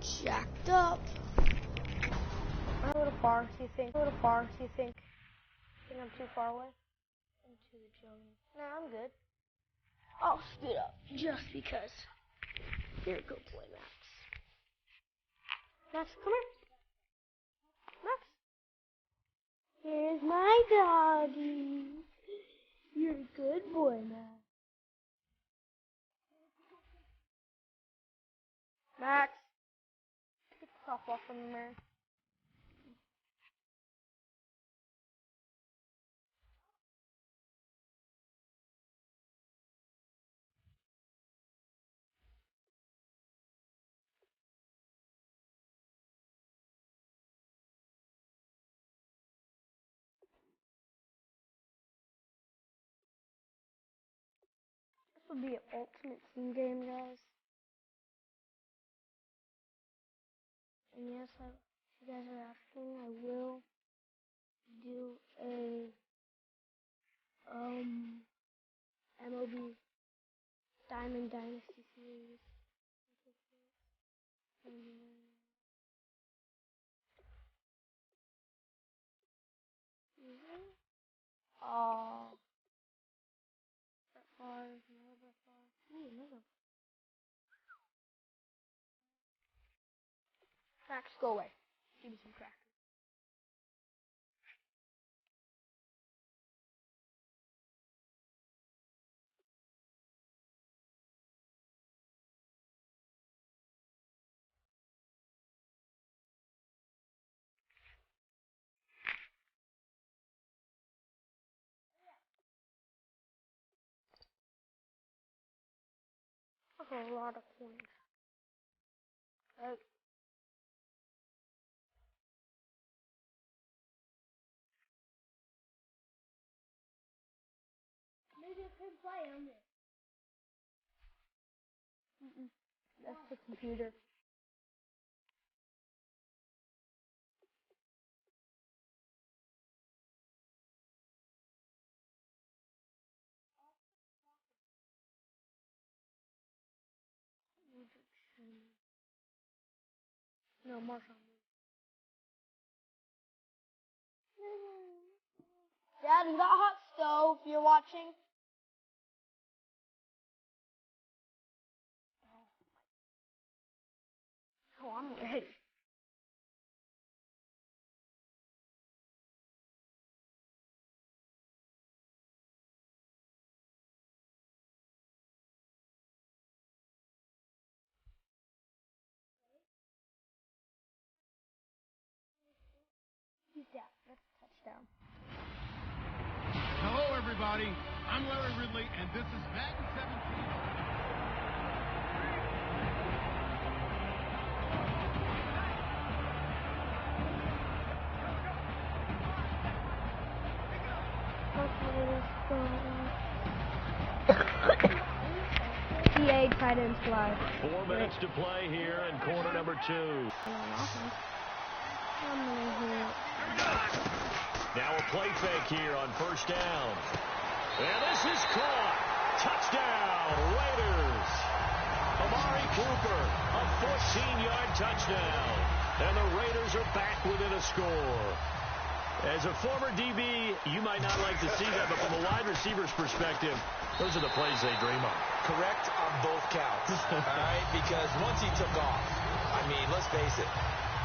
jacked up. A little far, do you think? Think I'm too far away? Into the jungle. Nah, I'm good. I'll speed up just because. Here, go play Max. Max, come here. Max. Here's my doggy. You're a good boy, Max. Max. Get the softball from the mirror. This will be an ultimate team game, guys. And yes, if you guys are asking, I will do a MLB Diamond Dynasty series. Oh, that far, another far. Ooh, another. Max, go away. Give me some crackers. That's a lot of coins. Maybe I could play on this. That's the computer. No, Marshall. Dad, is that hot stove you're watching? Oh, I'm ready. Yeah, that's a touchdown. Hello, everybody. I'm Larry Ridley, and this is Madden 17. EA tight end slide. 4 minutes to play here in quarter number 2. Now a play fake here on first down. And this is caught. Touchdown, Raiders. Amari Cooper, a 14-yard touchdown. And the Raiders are back within a score. As a former DB, you might not like to see that, but from a wide receiver's perspective, those are the plays they dream of. Correct on both counts, all right? Because once he took off, I mean, let's face it,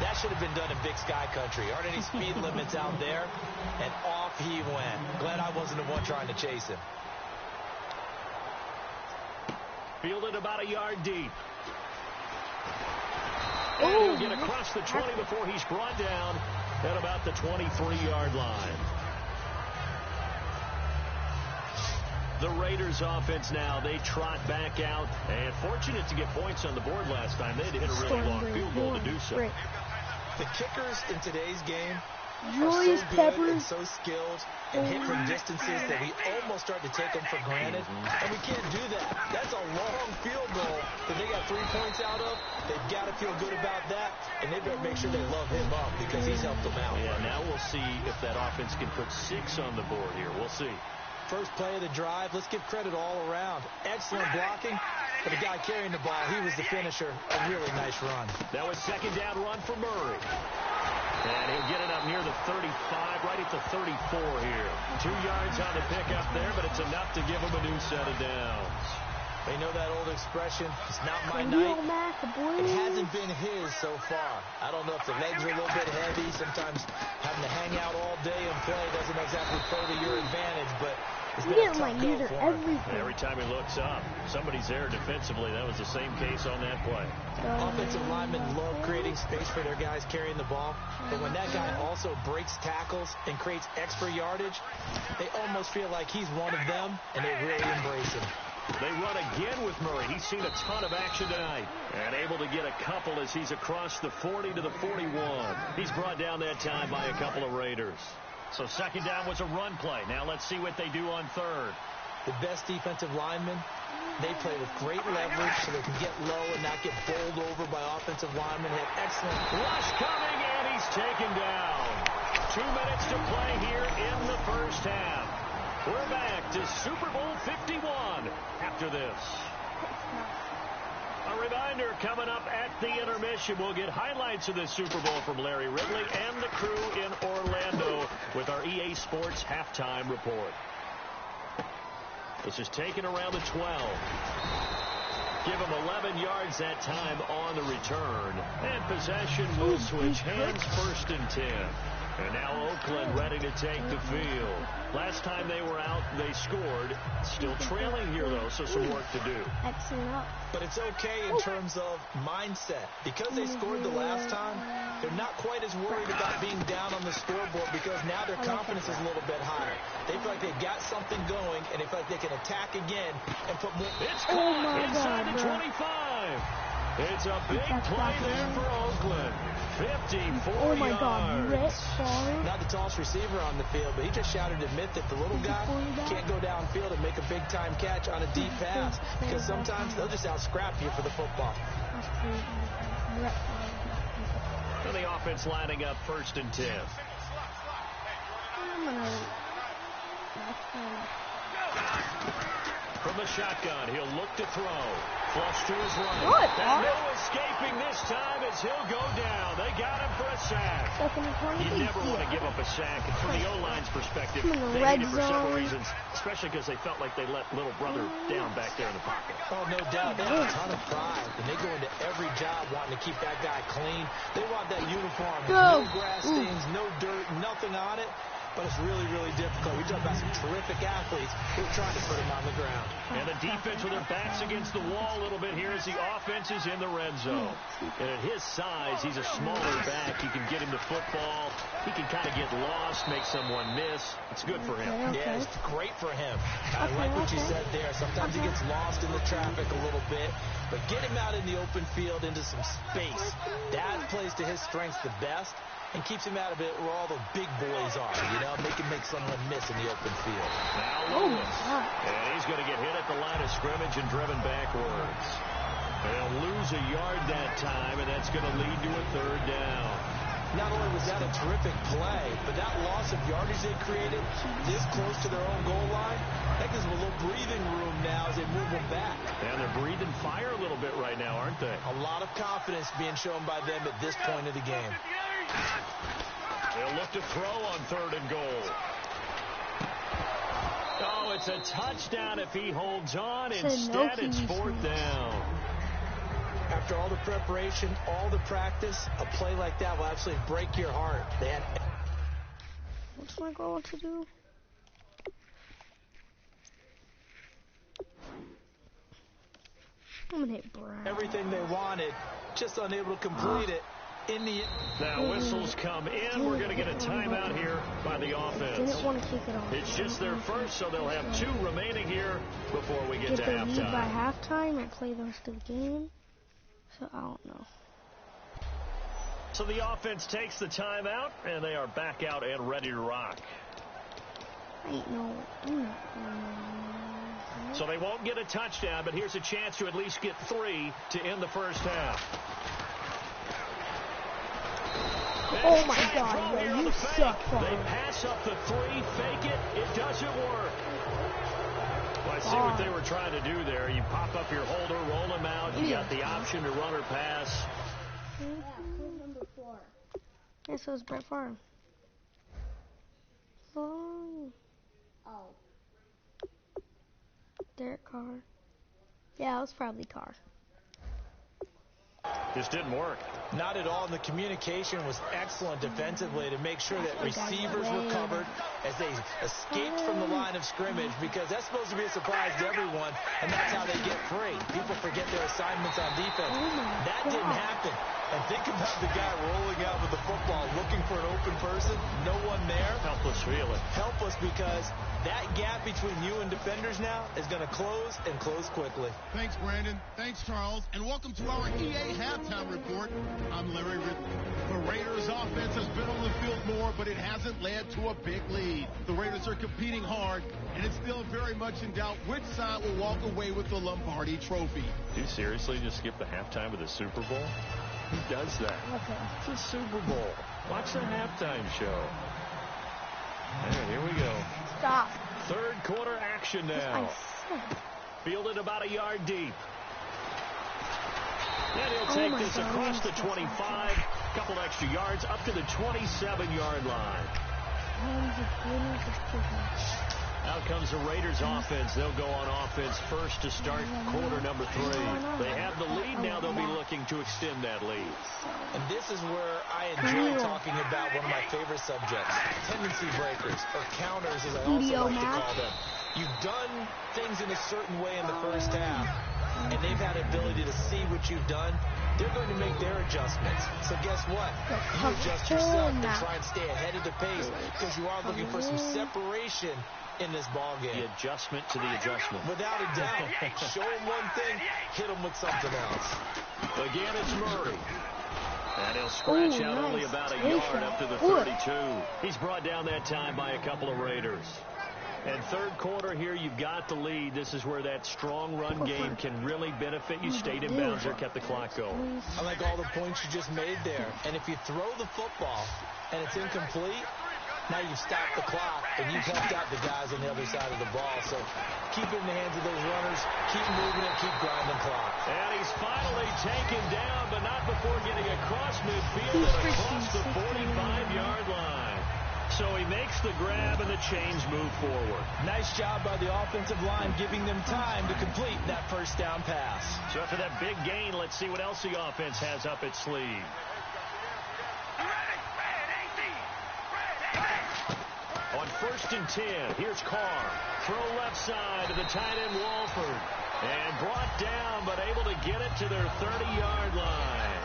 that should have been done in Big Sky Country. Aren't any speed limits out there? And off he went. Glad I wasn't the one trying to chase him. Fielded about a yard deep. And he'll get across the 20 before he's brought down at about the 23-yard line. The Raiders offense now, they trot back out, and fortunate to get points on the board last time. They had to hit a really long field goal to do so. The kickers in today's game Julius are so good Peppers. and so skilled and hit from distances that we almost start to take them for granted, and we can't do that. That's a long field goal that they got 3 points out of. They've got to feel good about that, and they better make sure they love him up because he's helped them out. Yeah, now we'll see if that offense can put 6 on the board here. We'll see. First play of the drive, let's give credit all around. Excellent blocking, but the guy carrying the ball, he was the finisher. A really nice run. That was second down run for Murray. And he'll get it up near the 35, right at the 34 here. 2 yards on the pickup there, but it's enough to give him a new set of downs. They know that old expression, it's not my night. It hasn't been his so far. I don't know if the legs are a little bit heavy. Sometimes having to hang out all day and play doesn't exactly play to your advantage, but it's been a tough go for him. Every time he looks up, somebody's there defensively. That was the same case on that play. Offensive linemen love creating space for their guys carrying the ball, but when that guy also breaks tackles and creates extra yardage, they almost feel like he's one of them, and they really embrace him. They run again with Murray. He's seen a ton of action tonight. And able to get a couple as he's across the 40 to the 41. He's brought down that time by a couple of Raiders. So second down was a run play. Now let's see what they do on third. The best defensive linemen, they play with great leverage so they can get low and not get bowled over by offensive linemen. They have excellent rush coming, and he's taken down. 2 minutes to play here in the first half. We're back to Super Bowl 51 after this. A reminder, coming up at the intermission, we'll get highlights of the Super Bowl from Larry Ridley and the crew in Orlando with our EA Sports halftime report. This is taken around the 12. Give him 11 yards that time on the return. And possession will switch hands, 1st and 10. And now Oakland ready to take the field. Last time they were out, they scored. Still trailing here, though, so some work to do. But it's okay in terms of mindset. Because they scored the last time, they're not quite as worried about being down on the scoreboard because now their confidence is a little bit higher. They feel like they got something going, and they feel like they can attack again and put more. It's caught inside the 25. It's a big play there for Oakland. 54 yards. Not the tallest receiver on the field, but he just shouted to admit that the little guy can't go downfield and make a big-time catch on a deep pass because sometimes they'll just out-scrap you for the football. And the offense lining up 1st and 10. From the shotgun, he'll look to throw. Flush to his right. And no escaping this time as he'll go down. They got him for a sack. You never want to give up a sack. And from the O-line's perspective, they need it for several reasons, especially because they felt like they let little brother down back there in the pocket. Oh, no doubt. They have a ton of pride. And they go into every job wanting to keep that guy clean. They want that uniform. No grass stains, no dirt, nothing on it. But it's really, really difficult. We talk about some terrific athletes who are trying to put him on the ground. And the defense with their backs against the wall a little bit here as the offense is in the red zone. And at his size, he's a smaller back. You can get him the football. He can kind of get lost, make someone miss. It's good for him. Yeah, it's great for him. I like what you said there. Sometimes he gets lost in the traffic a little bit. But get him out in the open field into some space. That plays to his strengths the best. And keeps him out of it where all the big boys are, you know, make someone miss in the open field. Now Lewis, and he's going to get hit at the line of scrimmage and driven backwards. They'll lose a yard that time, and that's going to lead to a 3rd down. Not only was that a terrific play, but that loss of yardage they created this close to their own goal line, that gives them a little breathing room now as they move them back. And they're breathing fire a little bit right now, aren't they? A lot of confidence being shown by them at this point of the game. They'll look to throw on 3rd and goal. Oh, it's a touchdown if he holds on. Instead, it's 4th down. After all the preparation, all the practice, a play like that will absolutely break your heart. What's my goal to do? I'm gonna hit Brown. Everything they wanted, just unable to complete it. Now whistles come in. We're going to get a timeout here by the offense. Didn't want to kick it off. It's just their first, so they'll have 2 remaining here before we get to halftime. If they lead by halftime and play the rest of the game, so I don't know. So the offense takes the timeout, and they are back out and ready to rock. So they won't get a touchdown, but here's a chance to at least get 3 to end the first half. Oh my God, yo, you suck, They pass up the 3, fake it. It doesn't work. Well, I see what they were trying to do there. You pop up your holder, roll him out. You got the option to run or pass. Number 4. Yeah, so it's Brett Favre. Oh. Derek Carr. Yeah, it was probably Carr. Just didn't work. Not at all, and the communication was excellent defensively to make sure that receivers were covered as they escaped from the line of scrimmage, because that's supposed to be a surprise to everyone, and that's how they get free. People forget their assignments on defense. That didn't happen. And think about the guy rolling out with the football, looking for an open person, no one there. Helpless feeling. Helpless, because that gap between you and defenders now is going to close, and close quickly. Thanks, Brandon. Thanks, Charles. And welcome to our EA Halftime Report. I'm Larry Ridley. The Raiders' offense has been on the field more, but it hasn't led to a big lead. The Raiders are competing hard, and it's still very much in doubt which side will walk away with the Lombardi Trophy. Do you seriously just skip the halftime of the Super Bowl? Who does that? Okay. It's a Super Bowl. Watch the halftime show. Here we go. Stop. Third quarter action now. Fielded about a yard deep. And he'll take this across the 25. Couple extra yards up to the 27-yard line. Out comes the Raiders offense. They'll go on offense first to start quarter number 3. They have the lead now. They'll be looking to extend that lead. And this is where I enjoy talking about one of my favorite subjects, tendency breakers, or counters, as I also like to call them. You've done things in a certain way in the first half, and they've had ability to see what you've done. They're going to make their adjustments. So guess what? You adjust yourself to try and stay ahead of the pace, because you are looking for some separation in this ball game. The adjustment to the adjustment. Without a doubt. Show them one thing, hit them with something else. Again, it's Murray. And he'll scratch out only about a yard up to the 32. He's brought down that time by a couple of Raiders. And third quarter here, you've got the lead. This is where that strong run game can really benefit you. Stayed in bounds or kept the clock going. I like all the points you just made there. And if you throw the football and it's incomplete, now you've stopped the clock and you've helped out the guys on the other side of the ball. So keep it in the hands of those runners. Keep moving it. Keep grinding clock. And he's finally taken down, but not before getting across midfield and across the 45-yard line. So he makes the grab and the chains move forward. Nice job by the offensive line, giving them time to complete that first down pass. So after that big gain, let's see what else the offense has up its sleeve. On 1st and 10, here's Carr. Throw left side to the tight end Walford. And brought down, but able to get it to their 30-yard line.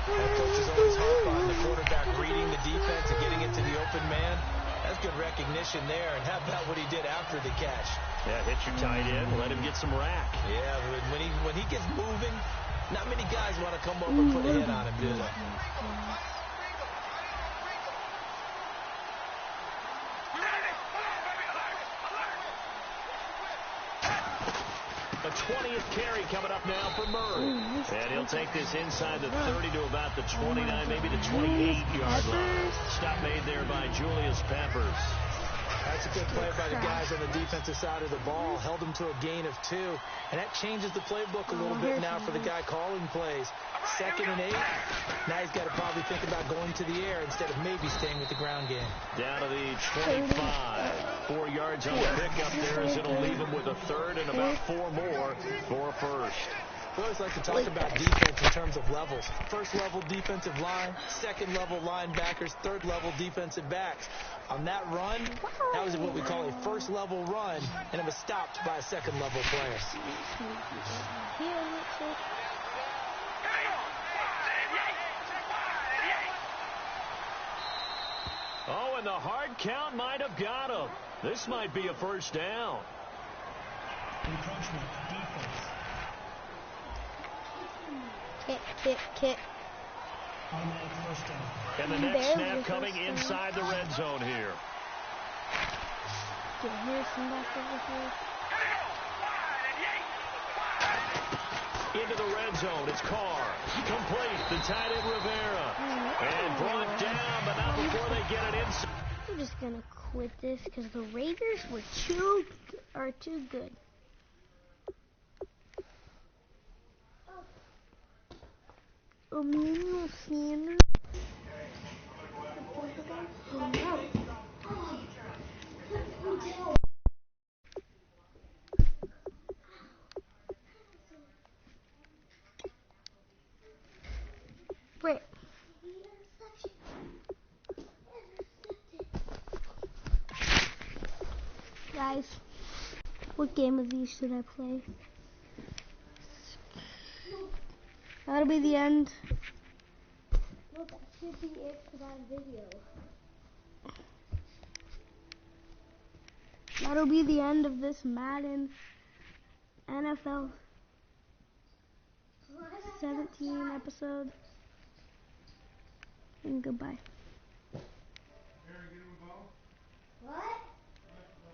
That coach is always harp on the quarterback reading the defense and getting it to the open man. That's good recognition there. And how about what he did after the catch? Yeah, hit your tight end, let him get some rack. Yeah, when he gets moving, not many guys want to come over and put a hit on him, do they? The 20th carry coming up now for Murray. And he'll take this inside the 30 to about the 29, maybe the 28-yard line. Stop made there by Julius Peppers. That's a good play by the guys on the defensive side of the ball. Held them to a gain of 2. And that changes the playbook a little bit now for the guy calling plays. 2nd and 8. Now he's got to probably think about going to the air instead of maybe staying with the ground game. Down to the 25. 4 yards on the pickup there as it'll leave him with a 3rd and about 4 more for a first. We always like to talk about defense in terms of levels. 1st level defensive line, 2nd level linebackers, 3rd level defensive backs. On that run, that was what we call a 1st level run, and it was stopped by a 2nd level player. Oh, and the hard count might have got him. This might be a first down. Kick. And the next snap coming inside the red zone here. Into the red zone. It's Carr. Complete. The tight end Rivera. And brought down, but not before they get it inside. I'm just going to quit this because the Raiders are too good. Emmanuel Sanders. Oh no. Wait. Guys, what game of these should I play? That'll be the end. No, that should be it for that video. That'll be the end of this Madden NFL 17 episode. And goodbye. What?